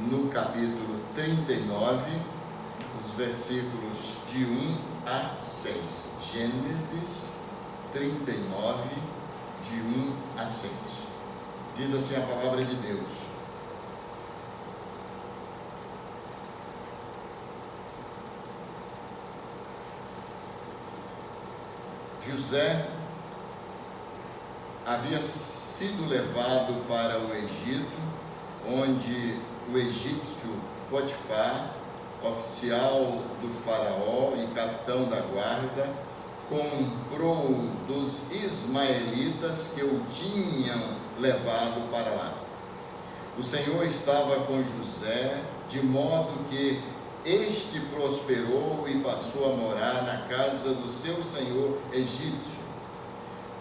no capítulo 39, os versículos de 1 a 6. Gênesis 39, de 1 a 6. Diz assim a palavra de Deus: José havia sido levado para o Egito, onde o egípcio Potifar, oficial do faraó e capitão da guarda, comprou dos ismaelitas que o tinham levado para lá. O Senhor estava com José, de modo que este prosperou e passou a morar na casa do seu senhor egípcio.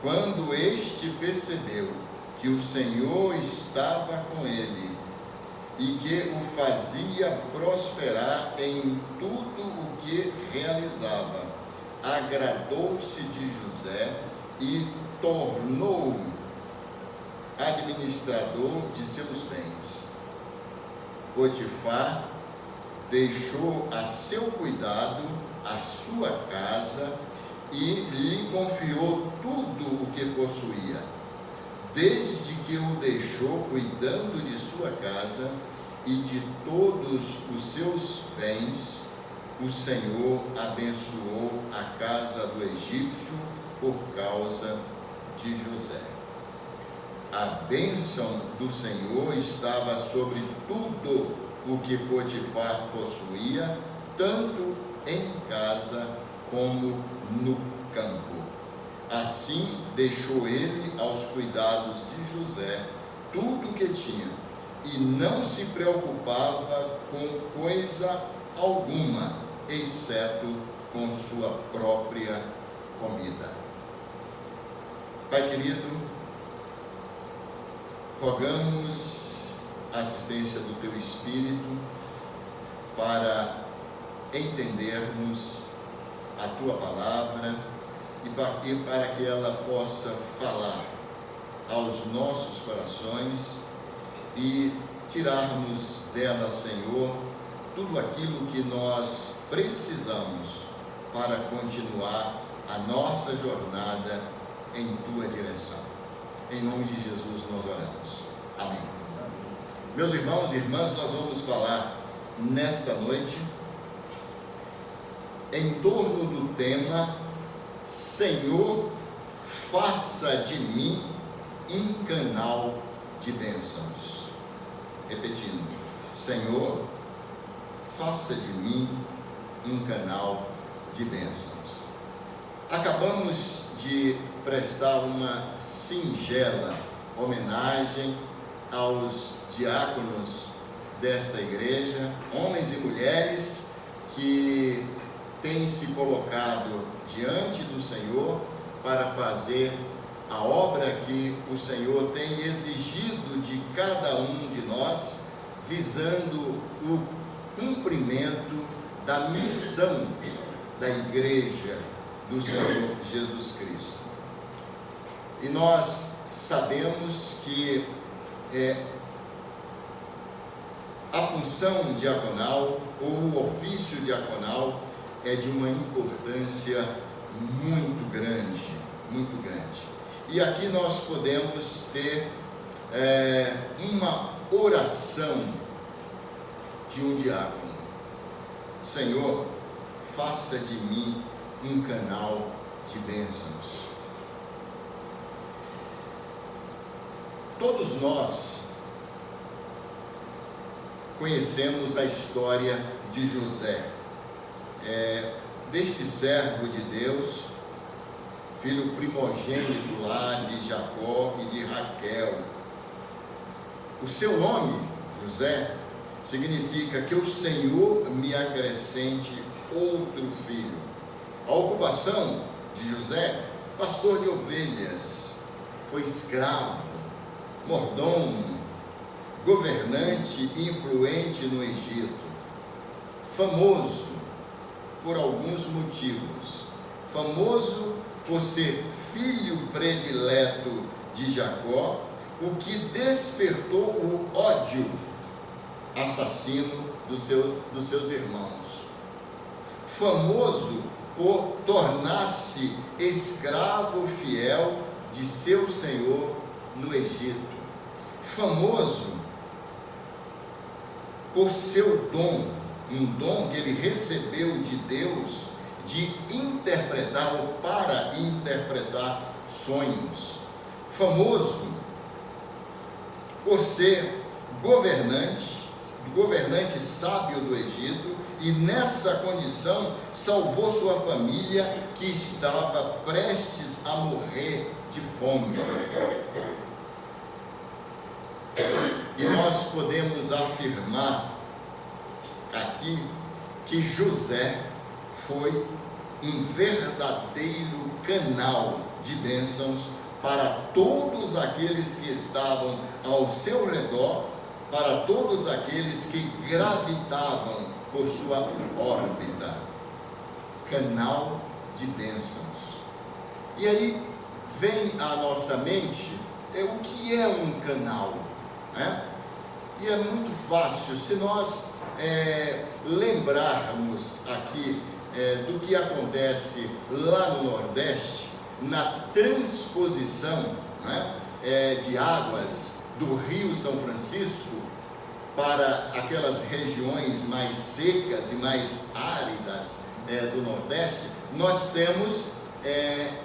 Quando este percebeu que o Senhor estava com ele e que o fazia prosperar em tudo o que realizava, agradou-se de José e tornou-o administrador de seus bens. Potifar deixou a seu cuidado a sua casa e lhe confiou tudo o que possuía. Desde que o deixou cuidando de sua casa e de todos os seus bens, o Senhor abençoou a casa do egípcio por causa de José. A bênção do Senhor estava sobre tudo o que Potifar possuía, tanto em casa como no campo. Assim deixou ele aos cuidados de José tudo o que tinha, e não se preocupava com coisa alguma, exceto com sua própria comida. Pai querido, rogamos a assistência do Teu Espírito para entendermos a Tua palavra e para que ela possa falar aos nossos corações e tirarmos dela, Senhor, tudo aquilo que nós precisamos para continuar a nossa jornada em Tua direção. Em nome de Jesus nós oramos. Amém. Meus irmãos e irmãs, nós vamos falar nesta noite em torno do tema: Senhor, faça de mim um canal de bênçãos. Repetindo: Senhor, faça de mim um canal de bênçãos. Acabamos de prestar uma singela homenagem aos diáconos desta igreja, homens e mulheres que têm se colocado diante do Senhor para fazer a obra que o Senhor tem exigido de cada um de nós, visando o cumprimento da missão da igreja do Senhor Jesus Cristo. E nós sabemos que a função diaconal ou o ofício diaconal é de uma importância muito grande, muito grande. E aqui nós podemos ter uma oração de um diácono: Senhor, faça de mim um canal de bênçãos. Todos nós conhecemos a história de José, deste servo de Deus, filho primogênito lá de Jacó e de Raquel. O seu nome, José, significa que o Senhor me acrescente outro filho. A ocupação de José: pastor de ovelhas. Foi escravo, mordomo, governante influente no Egito, famoso por alguns motivos, famoso por ser filho predileto de Jacó, o que despertou o ódio assassino dos seus irmãos. Famoso por tornar-se escravo fiel de seu senhor no Egito. Famoso por seu dom, um dom que ele recebeu de Deus, de interpretar ou para interpretar sonhos. Famoso por ser governante sábio do Egito, e nessa condição salvou sua família, que estava prestes a morrer de fome. E nós podemos afirmar aqui que José foi um verdadeiro canal de bênçãos para todos aqueles que estavam ao seu redor, para todos aqueles que gravitavam por sua órbita. Canal de bênçãos. E aí vem à nossa mente o que é um canal, né? E é muito fácil, se nós lembrarmos aqui do que acontece lá no Nordeste, na transposição, né, de águas do Rio São Francisco para aquelas regiões mais secas e mais áridas do Nordeste, nós temos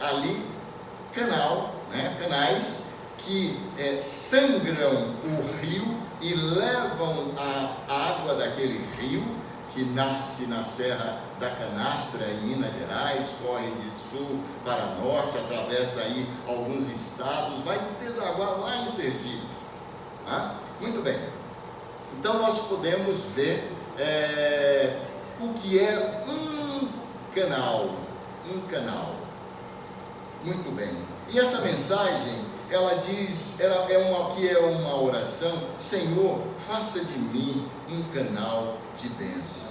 ali canais que sangram o rio e levam a água daquele rio, que nasce na Serra da Canastra, em Minas Gerais, corre de sul para norte, atravessa aí alguns estados, vai desaguar lá em Sergipe. Muito bem. Então nós podemos ver o que é um canal. Muito bem. E essa mensagem, ela diz, é uma oração: Senhor, faça de mim um canal de bênção.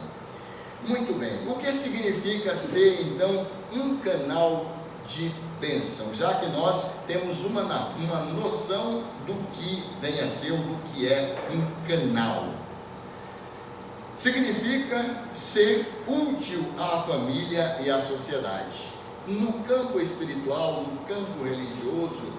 Muito bem. O que significa ser, então, um canal de bênção? Já que nós temos uma noção do que vem a ser, do que é um canal. Significa ser útil à família e à sociedade. No campo espiritual, no campo religioso,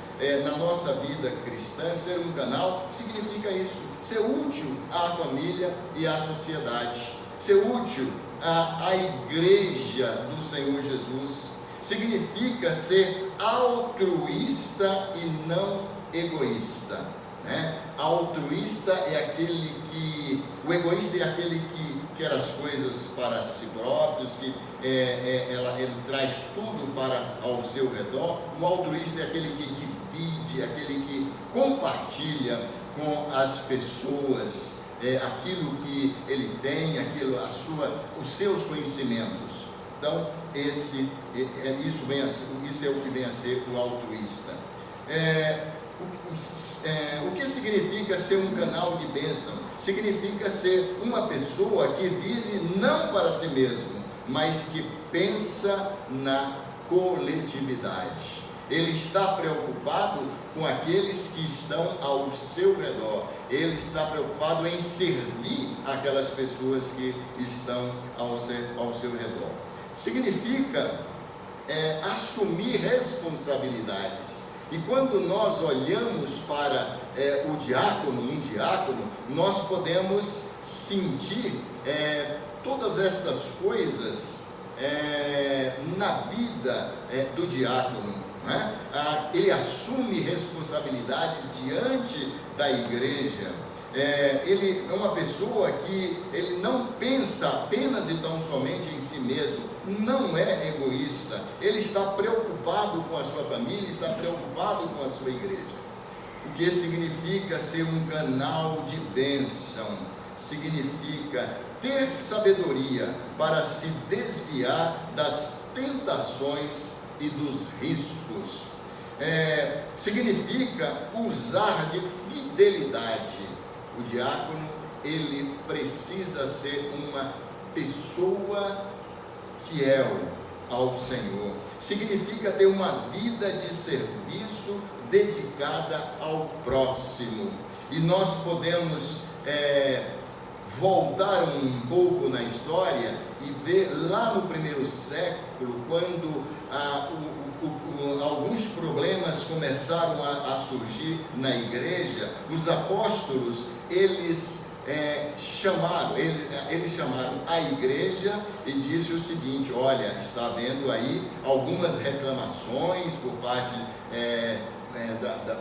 na nossa vida cristã, ser um canal significa isso: ser útil à família e à sociedade, ser útil à igreja do Senhor Jesus. Significa ser altruísta e não egoísta, né? Altruísta é aquele que, o egoísta é aquele que quer as coisas para si próprios, que ele traz tudo para ao seu redor. O altruísta é aquele que divide, aquele que compartilha com as pessoas aquilo que ele tem, os seus conhecimentos. Então, isso é o que vem a ser o altruísta. O que significa ser um canal de bênção? Significa ser uma pessoa que vive não para si mesmo, mas que pensa na coletividade. Ele está preocupado com aqueles que estão ao seu redor. Ele está preocupado em servir aquelas pessoas que estão ao seu redor. Significa assumir responsabilidades. E quando nós olhamos para um diácono, nós podemos sentir todas estas coisas na vida do diácono, né? Ele assume responsabilidades diante da igreja. Ele é uma pessoa que ele não pensa apenas e tão somente em si mesmo, não é egoísta. Ele está preocupado com a sua família, está preocupado com a sua igreja. O que significa ser um canal de bênção? Significa ter sabedoria para se desviar das tentações e dos riscos. Significa usar de fidelidade. O diácono, ele precisa ser uma pessoa fiel ao Senhor. Significa ter uma vida de serviço dedicada ao próximo. E nós podemos voltar um pouco na história e ver lá no primeiro século, quando alguns problemas começaram a surgir na igreja, os apóstolos, eles chamaram a igreja e disse o seguinte: olha, está havendo aí algumas reclamações por parte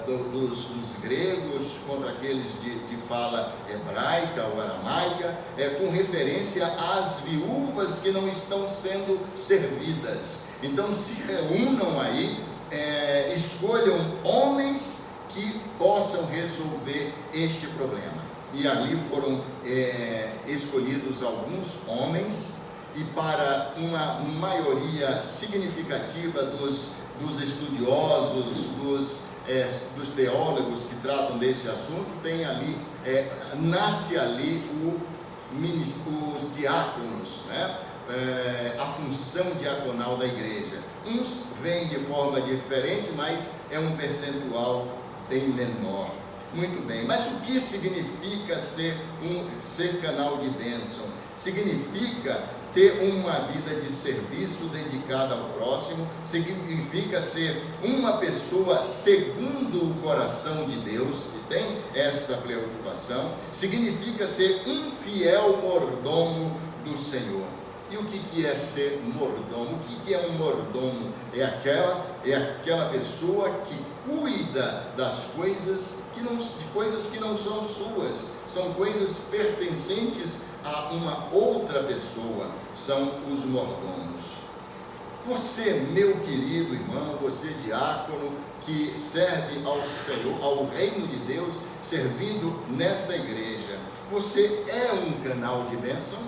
dos gregos contra aqueles de fala hebraica ou aramaica, com referência às viúvas que não estão sendo servidas. Então se reúnam aí, escolham homens que possam resolver este problema. E ali foram escolhidos alguns homens, e para uma maioria significativa dos estudiosos, dos teólogos que tratam desse assunto, tem ali, nasce ali os diáconos, né? A função diaconal da igreja. Uns vêm de forma diferente, mas é um percentual bem menor. Muito bem, mas o que significa ser canal de bênção? Significa ter uma vida de serviço dedicada ao próximo, significa ser uma pessoa segundo o coração de Deus, que tem esta preocupação, significa ser um fiel mordomo do Senhor. E o que é ser mordomo? O que é um mordomo? É aquela pessoa que cuida das coisas que não são suas, são coisas pertencentes a uma outra pessoa, são os mordomos. Você, meu querido irmão, você diácono, que serve ao Senhor, ao reino de Deus, servindo nesta igreja, você é um canal de bênção?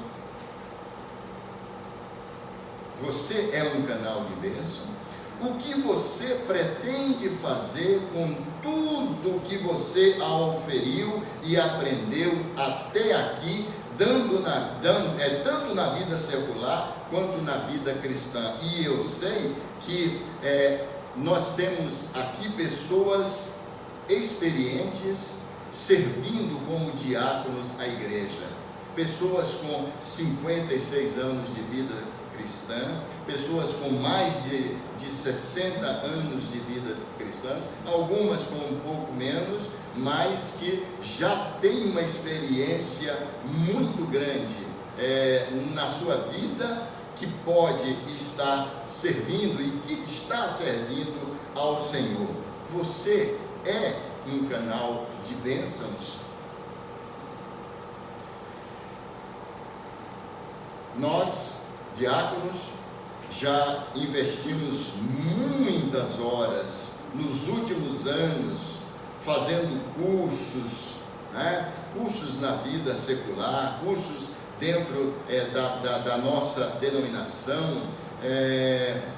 Você é um canal de bênção? O que você pretende fazer com tudo que você auferiu e aprendeu até aqui, tanto na vida secular quanto na vida cristã? E eu sei que nós temos aqui pessoas experientes servindo como diáconos à igreja, pessoas com 56 anos de vida cristã, pessoas com mais de 60 anos de vida cristãs, algumas com um pouco menos, mas que já têm uma experiência muito grande na sua vida, que pode estar servindo e que está servindo ao Senhor. Você é um canal de bênçãos? Nós, diáconos, já investimos muitas horas nos últimos anos fazendo cursos, né? Cursos na vida secular, cursos dentro da nossa denominação,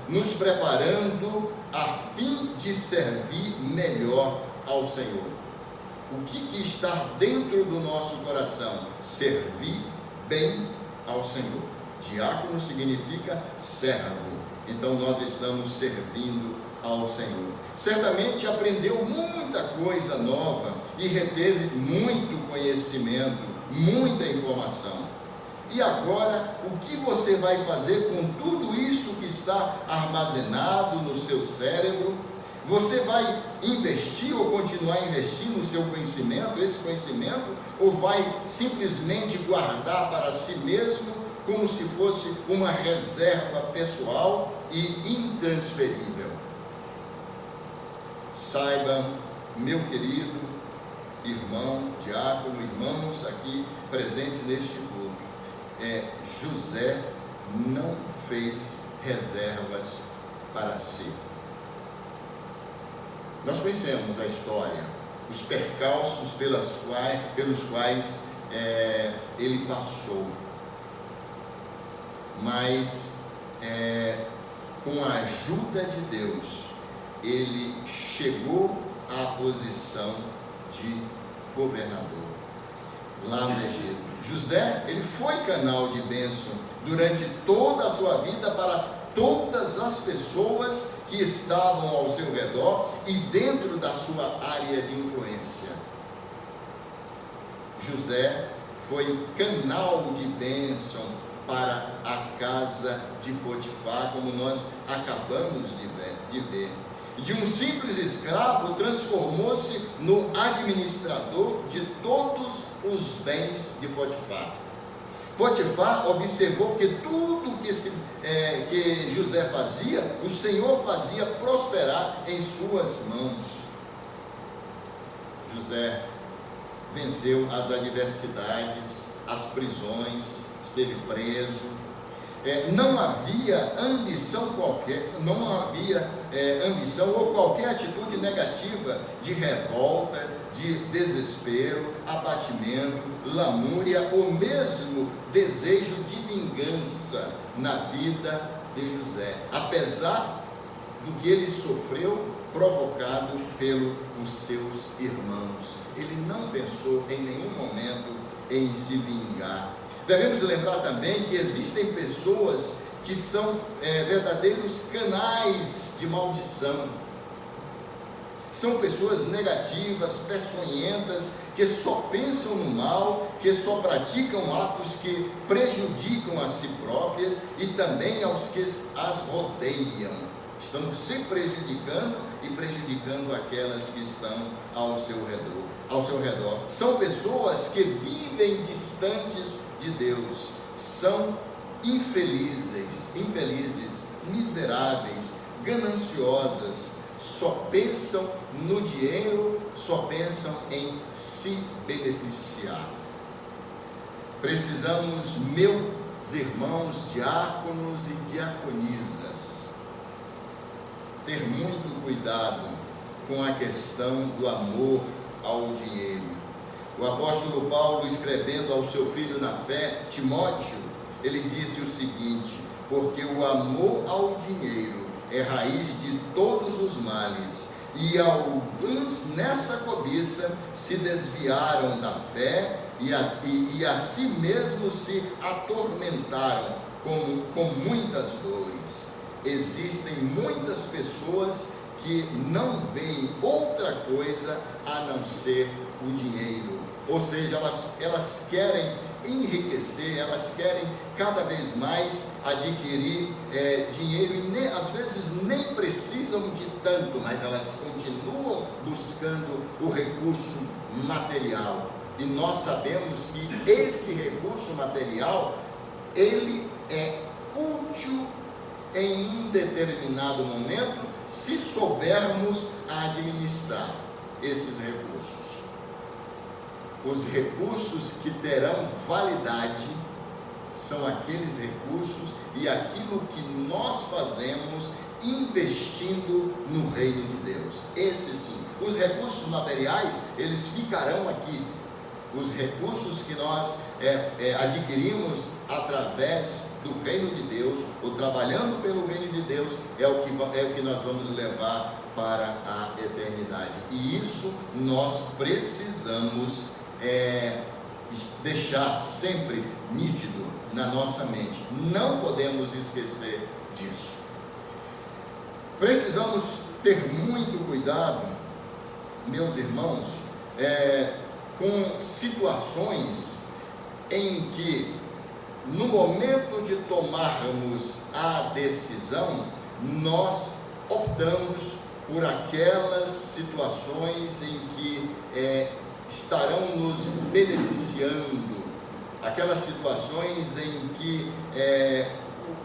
nos preparando a fim de servir melhor ao Senhor. O que está dentro do nosso coração? Servir bem ao Senhor. Diácono significa servo, então nós estamos servindo ao Senhor. Certamente aprendeu muita coisa nova e reteve muito conhecimento, muita informação. E agora, o que você vai fazer com tudo isso que está armazenado no seu cérebro? Você vai investir ou continuar investindo no seu conhecimento, esse conhecimento, ou vai simplesmente guardar para si mesmo, como se fosse uma reserva pessoal e intransferível? Saiba, meu querido irmão, diácono, irmãos aqui presentes neste culto, José não fez reservas para si. Nós conhecemos a história, os percalços pelos quais ele passou. Mas com a ajuda de Deus, ele chegou à posição de governador lá no Egito. José, ele foi canal de bênção durante toda a sua vida para todas as pessoas que estavam ao seu redor e dentro da sua área de influência. José foi canal de bênção para a casa de Potifar, como nós acabamos de ver. De um simples escravo, transformou-se no administrador de todos os bens de Potifar. Potifar observou que tudo que José fazia, o Senhor fazia prosperar em suas mãos. José venceu as adversidades, as prisões, esteve preso. Não havia ambição qualquer, não havia ambição ou qualquer atitude negativa de revolta, de desespero, abatimento, lamúria ou mesmo desejo de vingança na vida de José, apesar do que ele sofreu, provocado pelos seus irmãos. Ele não pensou em nenhum momento em se vingar. Devemos lembrar também que existem pessoas que são verdadeiros canais de maldição. São pessoas negativas, peçonhentas, que só pensam no mal, que só praticam atos que prejudicam a si próprias e também aos que as rodeiam. Estão se prejudicando e prejudicando aquelas que estão ao seu redor. São pessoas que vivem distantes de Deus, são infelizes, miseráveis, gananciosas, só pensam no dinheiro, só pensam em se beneficiar. Precisamos, meus irmãos diáconos e diaconisas, ter muito cuidado com a questão do amor ao dinheiro. O apóstolo Paulo, escrevendo ao seu filho na fé, Timóteo, ele disse o seguinte: porque o amor ao dinheiro é raiz de todos os males, e alguns nessa cobiça se desviaram da fé e a si mesmos se atormentaram com muitas dores. Existem muitas pessoas que não veem outra coisa a não ser o dinheiro, ou seja, elas querem enriquecer, elas querem cada vez mais adquirir dinheiro e às vezes nem precisam de tanto, mas elas continuam buscando o recurso material. E nós sabemos que esse recurso material, ele é útil em um determinado momento, se soubermos administrar esses recursos. Os recursos que terão validade são aqueles recursos e aquilo que nós fazemos investindo no reino de Deus. Esses sim. Os recursos materiais, eles ficarão aqui. Os recursos que nós adquirimos através do reino de Deus, ou trabalhando pelo reino de Deus, é o que nós vamos levar para a eternidade. E isso nós precisamos deixar sempre nítido na nossa mente. Não podemos esquecer disso. Precisamos ter muito cuidado, meus irmãos, com situações em que, no momento de tomarmos a decisão, nós optamos por aquelas situações em que estarão nos beneficiando, aquelas situações em que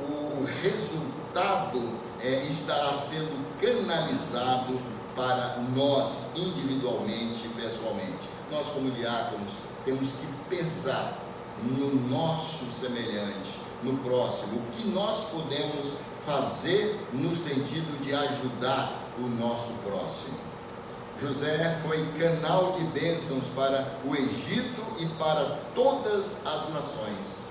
o resultado estará sendo canalizado para nós individualmente e pessoalmente. Nós, como diáconos, temos que pensar no nosso semelhante, no próximo, o que nós podemos fazer no sentido de ajudar o nosso próximo. José foi canal de bênçãos para o Egito e para todas as nações.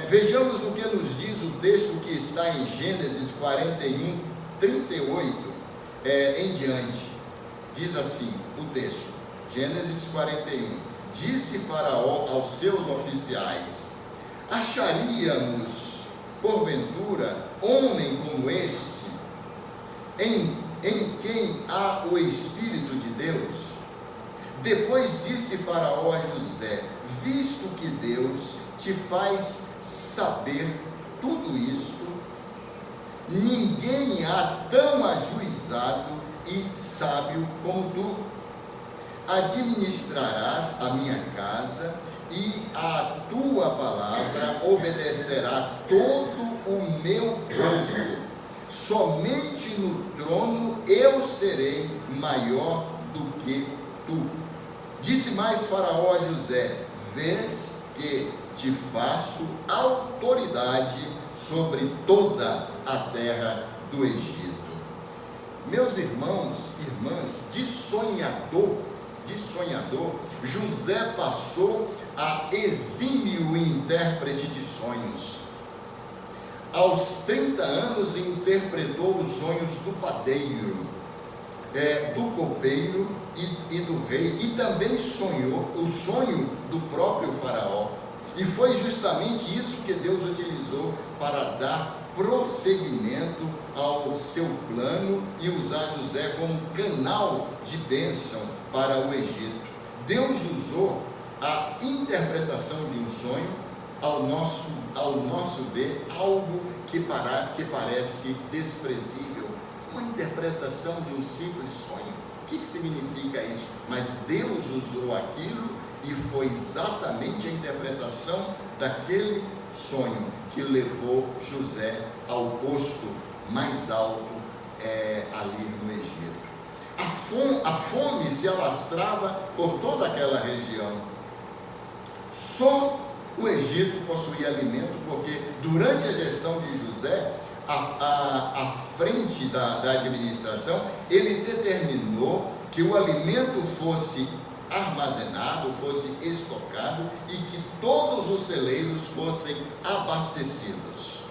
Vejamos o que nos diz o texto que está em Gênesis 41, 38 em diante. Diz assim o texto, Gênesis 41: disse Faraó aos seus oficiais: acharíamos, porventura, homem como este, em quem o Espírito de Deus? Depois disse Faraó a José: visto que Deus te faz saber tudo isto, ninguém há tão ajuizado e sábio como tu. Administrarás a minha casa, e a tua palavra obedecerá todo o meu povo. Somente no trono eu serei maior do que tu. Disse mais Faraó a José: vês que te faço autoridade sobre toda a terra do Egito. Meus irmãos e irmãs, de sonhador, José passou a exímio intérprete de sonhos. Aos 30 anos interpretou os sonhos do padeiro, do copeiro e do rei, e também sonhou o sonho do próprio Faraó. E foi justamente isso que Deus utilizou para dar prosseguimento ao seu plano e usar José como canal de bênção para o Egito. Deus usou a interpretação de um sonho, ao nosso ver, algo que parece desprezível, uma interpretação de um simples sonho. O que significa isso? Mas Deus usou aquilo e foi exatamente a interpretação daquele sonho que levou José ao posto mais alto ali no Egito. A fome se alastrava por toda aquela região. Só o Egito possuía alimento, porque durante a gestão de José, à frente da administração, ele determinou que o alimento fosse armazenado, fosse estocado e que todos os celeiros fossem abastecidos.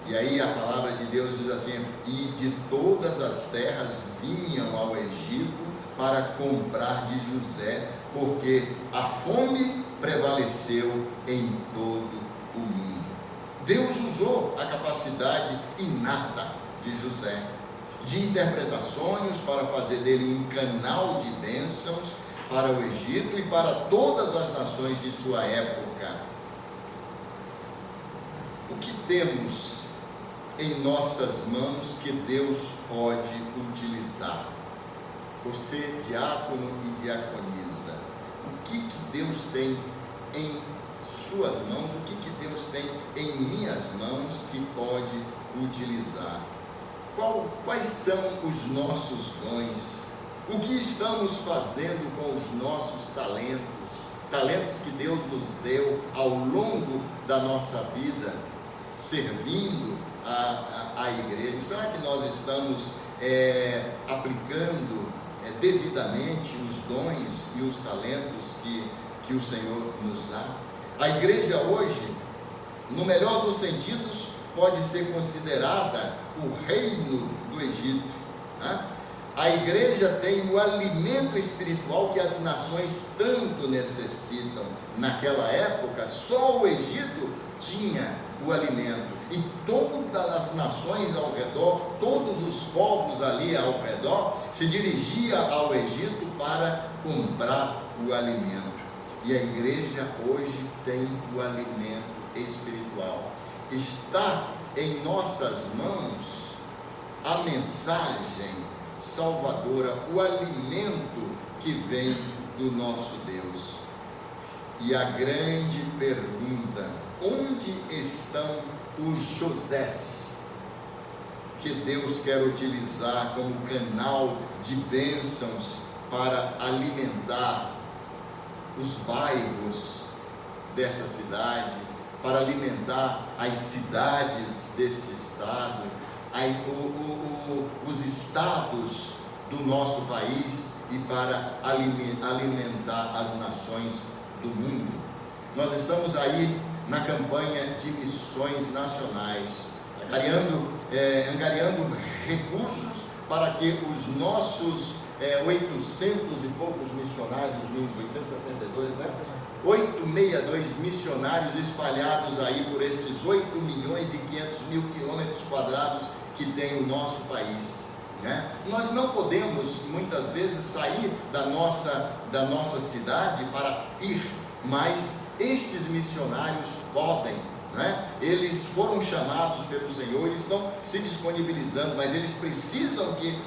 E aí a palavra de Deus diz assim: e de todas as terras vinham ao Egito para comprar de José, porque a fome prevaleceu em todo o mundo. Deus usou a capacidade inata de José de interpretar sonhos para fazer dele um canal de bênçãos para o Egito e para todas as nações de sua época. O que temos em nossas mãos que Deus pode utilizar? Você, diácono e diaconisa, o que Deus tem em suas mãos, o que Deus tem em minhas mãos que pode utilizar? Quais são os nossos dons? O que estamos fazendo com os nossos talentos que Deus nos deu ao longo da nossa vida, servindo a igreja? Será que nós estamos aplicando devidamente os dons e os talentos que o Senhor nos dá? A igreja hoje, no melhor dos sentidos, pode ser considerada o reino do Egito, né? A igreja tem o alimento espiritual que as nações tanto necessitam. Naquela época, só o Egito tinha o alimento, e todas as nações ao redor, todos os povos ali ao redor, se dirigiam ao Egito para comprar o alimento. E a igreja hoje tem o alimento espiritual. Está em nossas mãos a mensagem salvadora, o alimento que vem do nosso Deus. E a grande pergunta: onde estão os Josés que Deus quer utilizar como canal de bênçãos para alimentar os bairros desta cidade, para alimentar as cidades deste estado, os estados do nosso país e para alimentar as nações do mundo? Nós estamos aí na campanha de missões nacionais, angariando recursos para que os nossos 800 e poucos missionários, 862, né? 862 missionários espalhados aí por esses 8 milhões e 500 mil quilômetros quadrados que tem o nosso país, né? Nós não podemos muitas vezes sair da nossa cidade para ir mas estes missionários podem, né? Eles foram chamados pelo Senhor, eles estão se disponibilizando, mas eles precisam que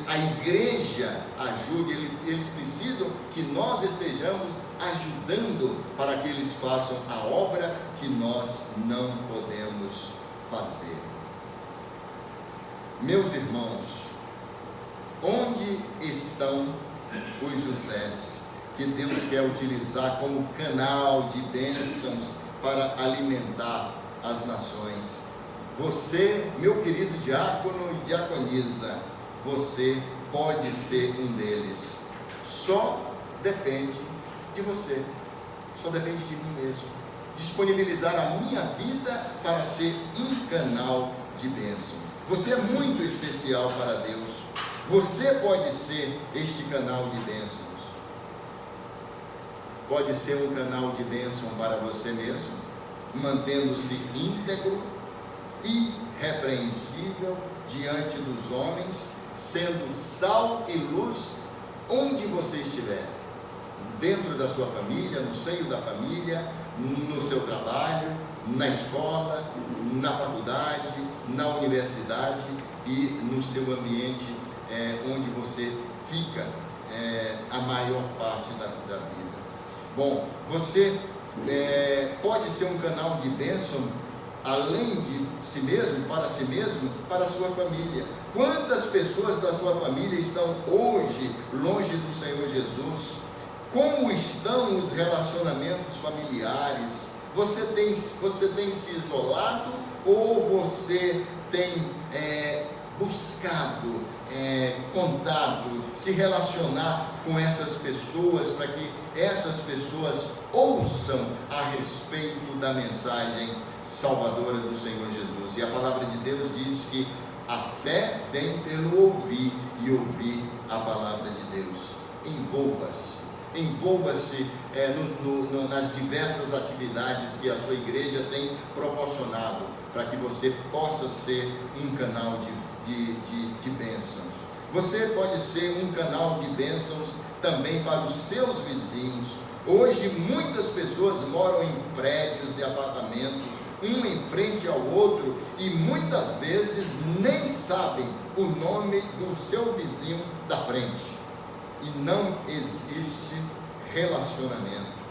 a igreja ajude, eles precisam que nós estejamos ajudando para que eles façam a obra que nós não podemos fazer. Meus irmãos, onde estão os Josés que Deus quer utilizar como canal de bênçãos para alimentar as nações? Você, meu querido diácono e diaconisa, você pode ser um deles. Só depende de você, só depende de mim mesmo. Disponibilizar a minha vida para ser um canal de bênção. Você é muito especial para Deus. Você pode ser este canal de bênçãos. Pode ser um canal de bênção para você mesmo, mantendo-se íntegro, irrepreensível diante dos homens, sendo sal e luz onde você estiver, dentro da sua família, no seio da família, no seu trabalho, na escola, na faculdade, na universidade e no seu ambiente onde você fica a maior parte da vida. Bom, você pode ser um canal de bênção além de si mesmo, para a sua família. Quantas pessoas da sua família estão hoje longe do Senhor Jesus? Como estão os relacionamentos familiares? Você tem se isolado ou você tem buscado contato, se relacionar com essas pessoas, para que essas pessoas ouçam a respeito da mensagem salvadora do Senhor Jesus? E a palavra de Deus diz que a fé vem pelo ouvir, e ouvir a palavra de Deus. Envolva-se nas diversas atividades que a sua igreja tem proporcionado, para que você possa ser um canal de bênçãos. Você pode ser um canal de bênçãos também para os seus vizinhos. Hoje muitas pessoas moram em prédios de apartamentos, um em frente ao outro, e muitas vezes nem sabem o nome do seu vizinho da frente, e não existe relacionamento.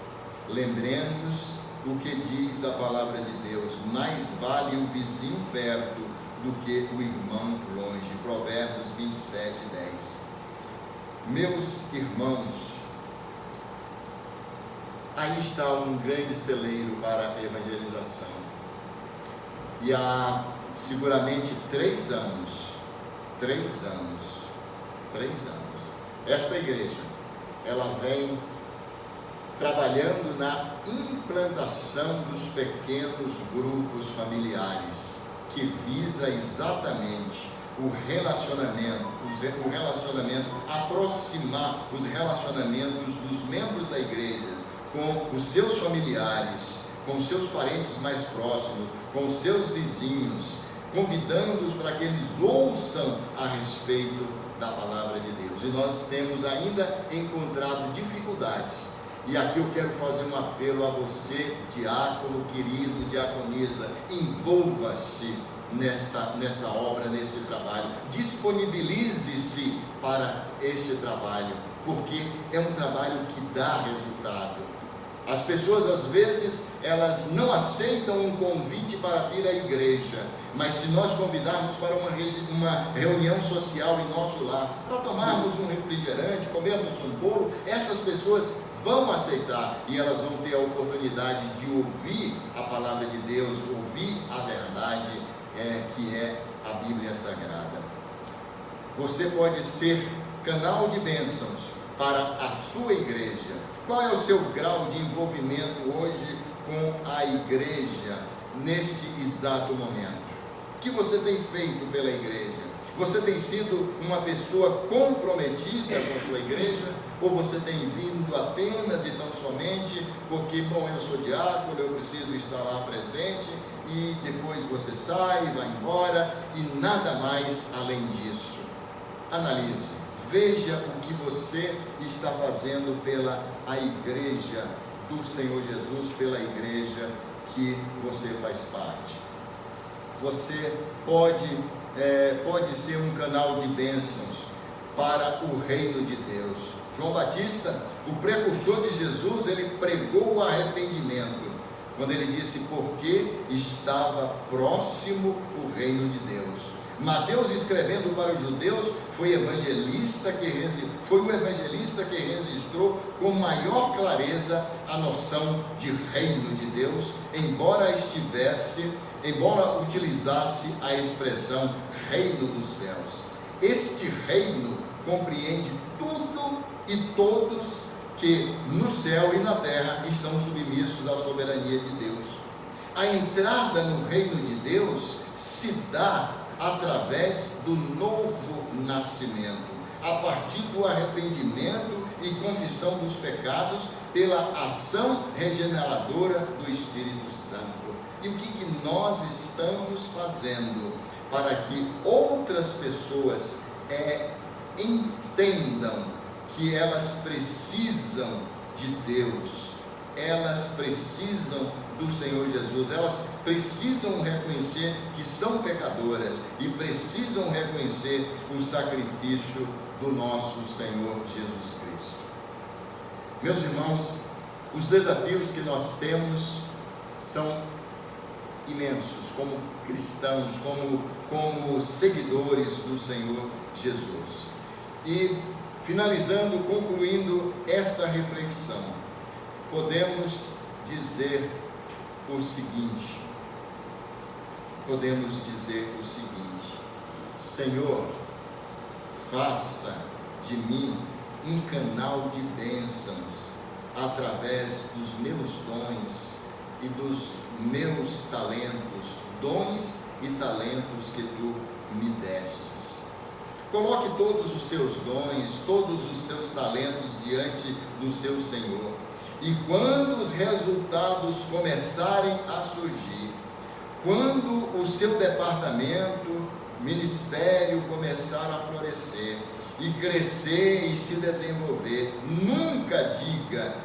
Lembremos o que diz a palavra de Deus: mais vale o vizinho perto do que o irmão longe. Provérbios 27:10. Meus irmãos, aí está um grande celeiro para a evangelização. E há seguramente 3 anos, esta igreja, ela vem trabalhando na implantação dos pequenos grupos familiares, que visa exatamente o relacionamento, aproximar os relacionamentos dos membros da igreja com os seus familiares, com os seus parentes mais próximos, com os seus vizinhos, convidando-os para que eles ouçam a respeito da palavra de Deus. E nós temos ainda encontrado dificuldades. E aqui eu quero fazer um apelo a você, diácono querido, diaconisa: envolva-se nesta obra, neste trabalho, disponibilize-se para este trabalho, porque é um trabalho que dá resultado. As pessoas às vezes elas não aceitam um convite para vir à igreja, mas se nós convidarmos para uma reunião social em nosso lar, para tomarmos um refrigerante, comermos um bolo, essas pessoas vão aceitar, e elas vão ter a oportunidade de ouvir a palavra de Deus, ouvir a verdade que é a Bíblia Sagrada. Você pode ser canal de bênçãos para a sua igreja. Qual é o seu grau de envolvimento hoje com a igreja neste exato momento? O que você tem feito pela igreja? Você tem sido uma pessoa comprometida com a sua igreja? Ou você tem vindo apenas e tão somente porque, bom, eu sou diácono, eu preciso estar lá presente, e depois você sai, vai embora e nada mais além disso? Analise, veja o que você está fazendo pela a igreja do Senhor Jesus pela igreja que você faz parte. Você pode ser um canal de bênçãos para o reino de Deus. João Batista, o precursor de Jesus, ele pregou o arrependimento, quando ele disse: porque estava próximo o reino de Deus. Mateus, escrevendo para os judeus, foi o evangelista que registrou com maior clareza a noção de reino de Deus, embora utilizasse a expressão reino dos céus. Este reino compreende tudo e todos que no céu e na terra estão submissos à soberania de Deus. A entrada no reino de Deus se dá através do novo nascimento, a partir do arrependimento e confissão dos pecados pela ação regeneradora do Espírito Santo. E o que nós estamos fazendo para que outras pessoas entendam que elas precisam de Deus, elas precisam do Senhor Jesus, elas precisam reconhecer que são pecadoras e precisam reconhecer o sacrifício do nosso Senhor Jesus Cristo. Meus irmãos, os desafios que nós temos são imensos, como cristãos, como seguidores do Senhor Jesus. E finalizando, concluindo esta reflexão, podemos dizer o seguinte: Senhor, faça de mim um canal de bênçãos através dos meus dons e dos meus talentos, dons e talentos que tu me destes. Coloque todos os seus dons, todos os seus talentos diante do seu Senhor. E quando os resultados começarem a surgir, quando o seu departamento, ministério começar a florescer e crescer e se desenvolver, nunca diga: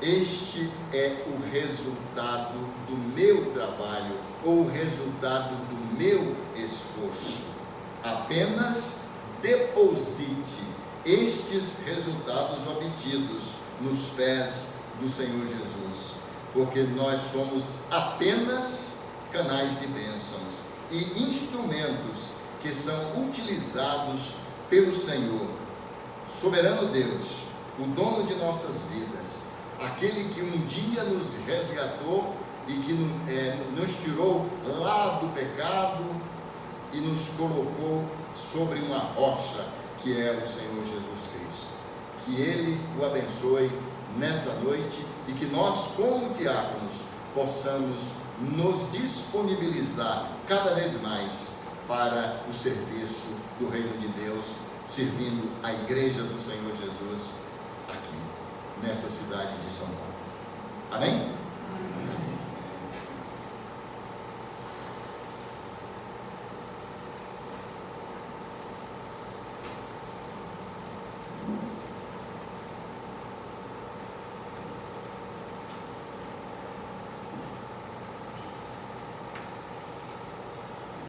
este é o resultado do meu trabalho ou o resultado do meu esforço. Apenas deposite estes resultados obtidos nos pés do Senhor Jesus, porque nós somos apenas canais de bênçãos e instrumentos que são utilizados pelo Senhor, soberano Deus, o dono de nossas vidas, aquele que um dia nos resgatou e que nos tirou lá do pecado e nos colocou sobre uma rocha, que é o Senhor Jesus Cristo. Que Ele o abençoe nesta noite e que nós, como diáconos, possamos nos disponibilizar cada vez mais para o serviço do reino de Deus, servindo a igreja do Senhor Jesus aqui, nessa cidade de São Paulo. Amém?